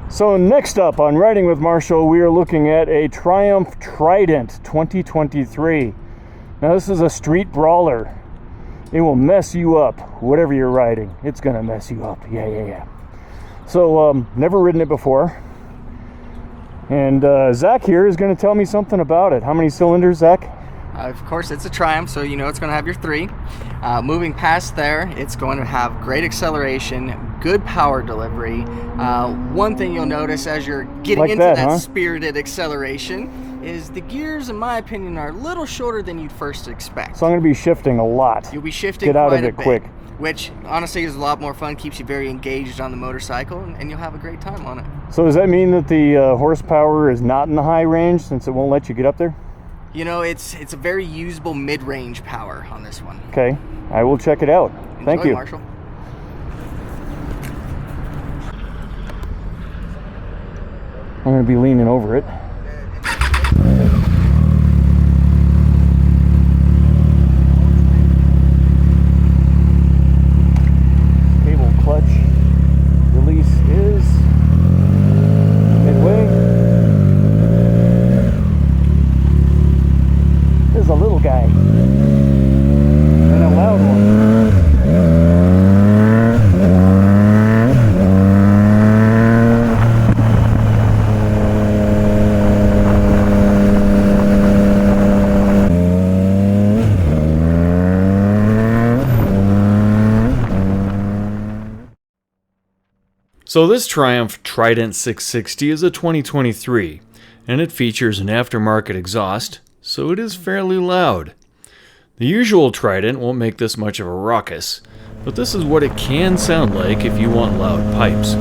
So next up on Riding with Marshall, we are looking at a Triumph Trident 2023. Now this is a street brawler. It will mess you up, whatever you're riding. It's gonna mess you up, yeah. So, never ridden it before. And Zach here is gonna tell me something about it. How many cylinders, Zach? Of course, it's a Triumph, so you know it's going to have your 3. Moving past there, it's going to have great acceleration, good power delivery. One thing you'll notice as you're getting like into that, huh? spirited acceleration is the gears, in my opinion, are a little shorter than you'd first expect. So I'm going to be shifting a lot. You'll be shifting Get out quite of it a bit, quick. which honestly is a lot more fun, keeps you very engaged on the motorcycle, and you'll have a great time on it. So does that mean that the horsepower is not in the high range since it won't let you get up there? You know, it's a very usable mid-range power on this one. Okay, I will check it out. Thank you. Marshall. I'm going to be leaning over it. Cable clutch release is midway. This is a little guy and a loud one. So this Triumph Trident 660 is a 2023, and it features an aftermarket exhaust, so it is fairly loud. The usual Trident won't make this much of a ruckus, but this is what it can sound like if you want loud pipes.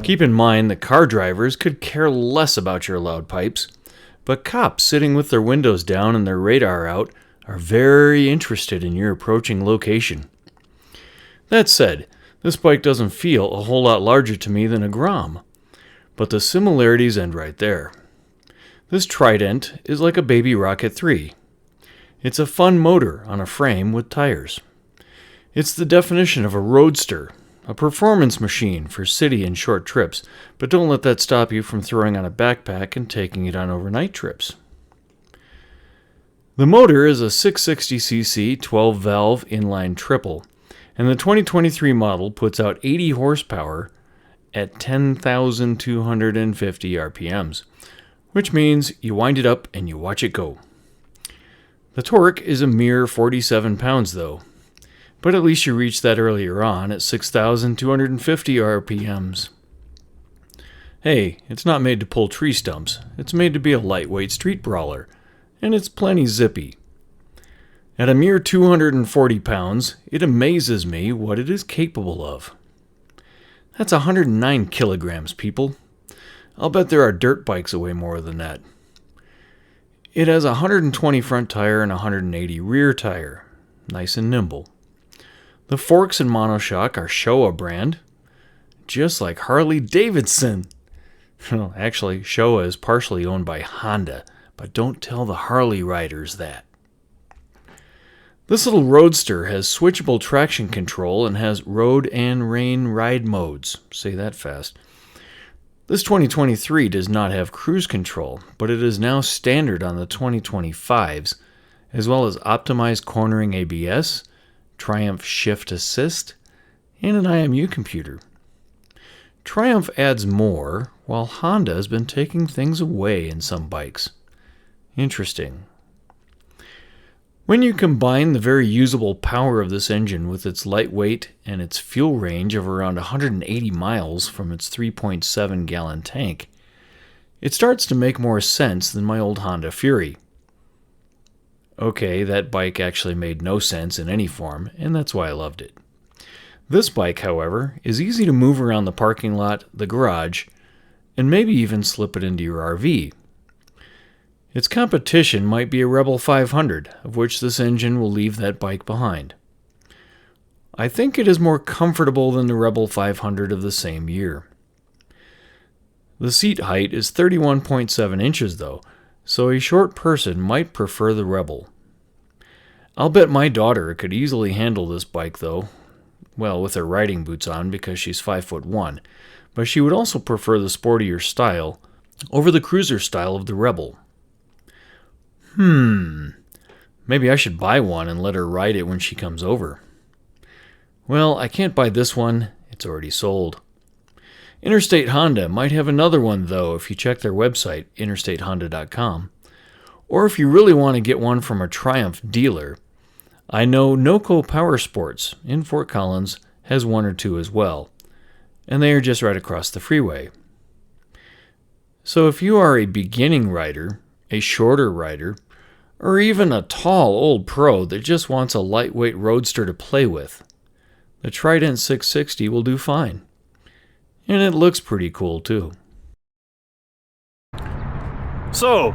Keep in mind that car drivers could care less about your loud pipes, but cops sitting with their windows down and their radar out are very interested in your approaching location. That said, this bike doesn't feel a whole lot larger to me than a Grom, but the similarities end right there. This Trident is like a baby Rocket 3. It's a fun motor on a frame with tires. It's the definition of a roadster, a performance machine for city and short trips, but don't let that stop you from throwing on a backpack and taking it on overnight trips. The motor is a 660cc 12-valve inline triple, and the 2023 model puts out 80 horsepower at 10,250 RPMs, which means you wind it up and you watch it go. The torque is a mere 47 pounds though, but at least you reached that earlier on at 6,250 RPMs. Hey, it's not made to pull tree stumps, it's made to be a lightweight street brawler, and it's plenty zippy. At a mere 240 pounds, it amazes me what it is capable of. That's 109 kilograms, people. I'll bet there are dirt bikes that weigh more than that. It has a 120 front tire and 180 rear tire. Nice and nimble. The forks and monoshock are Showa brand, just like Harley Davidson. Well, actually, Showa is partially owned by Honda, but don't tell the Harley riders that. This little roadster has switchable traction control and has road and rain ride modes. Say that fast. This 2023 does not have cruise control, but it is now standard on the 2025s, as well as optimized cornering ABS, Triumph Shift Assist, and an IMU computer. Triumph adds more, while Honda has been taking things away in some bikes. Interesting. When you combine the very usable power of this engine with its lightweight and its fuel range of around 180 miles from its 3.7 gallon tank, it starts to make more sense than my old Honda Fury. Okay, that bike actually made no sense in any form, and that's why I loved it. This bike, however, is easy to move around the parking lot, the garage, and maybe even slip it into your RV. Its competition might be a Rebel 500, of which this engine will leave that bike behind. I think it is more comfortable than the Rebel 500 of the same year. The seat height is 31.7 inches though, so a short person might prefer the Rebel. I'll bet my daughter could easily handle this bike though, well, with her riding boots on because she's 5'1", but she would also prefer the sportier style over the cruiser style of the Rebel. Maybe I should buy one and let her ride it when she comes over. Well, I can't buy this one. It's already sold. Interstate Honda might have another one, though, if you check their website, interstatehonda.com. Or if you really want to get one from a Triumph dealer, I know NOCO Power Sports in Fort Collins has one or two as well, and they are just right across the freeway. So if you are a beginning rider, a shorter rider, or even a tall old pro that just wants a lightweight roadster to play with, the Trident 660 will do fine. And it looks pretty cool too. So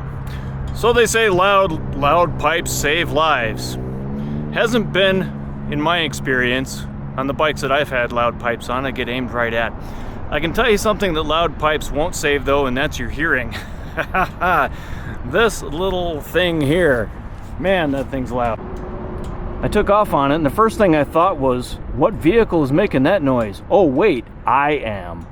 they say loud pipes save lives. Hasn't been, in my experience, on the bikes that I've had loud pipes on, I get aimed right at. I can tell you something that loud pipes won't save though, and that's your hearing. This little thing here, man, that thing's loud. I took off on it, and the first thing I thought was, what vehicle is making that noise? Oh wait, I am.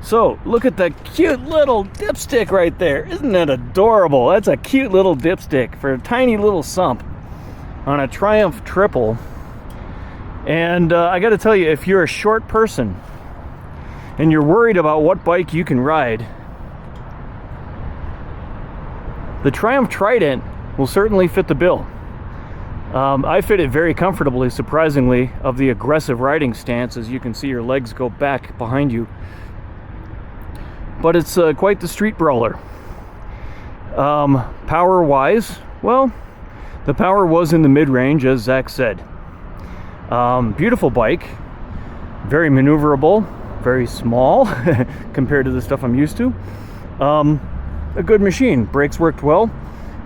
So, look at the cute little dipstick right there. Isn't that adorable? That's a cute little dipstick for a tiny little sump on a Triumph triple. And I gotta tell you, if you're a short person and you're worried about what bike you can ride, the Triumph Trident will certainly fit the bill. I fit it very comfortably, surprisingly, of the aggressive riding stance. As you can see, your legs go back behind you. But it's quite the street brawler. Power-wise, well, the power was in the mid-range, as Zach said. Beautiful bike, very maneuverable, very small compared to the stuff I'm used to. A good machine. Brakes worked well.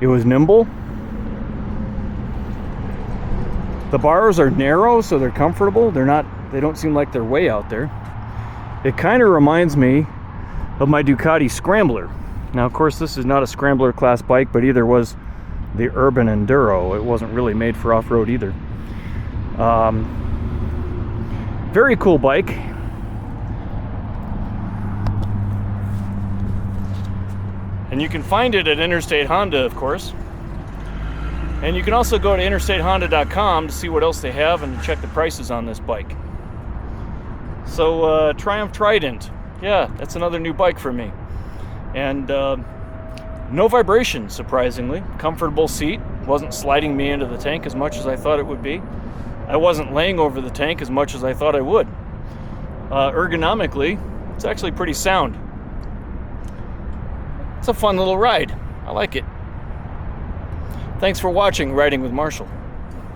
It was nimble. The bars are narrow, so they're comfortable. They don't seem like they're way out there. It kind of reminds me of my Ducati Scrambler. Now, of course, this is not a Scrambler class bike, but either was the Urban Enduro. It wasn't really made for off-road either. Very cool bike. And you can find it at Interstate Honda, of course. And you can also go to interstatehonda.com to see what else they have and to check the prices on this bike. So, Triumph Trident. Yeah, that's another new bike for me. And no vibration, surprisingly. Comfortable seat. Wasn't sliding me into the tank as much as I thought it would be. I wasn't laying over the tank as much as I thought I would. Ergonomically, it's actually pretty sound. It's a fun little ride. I like it. Thanks for watching Riding with Marshall.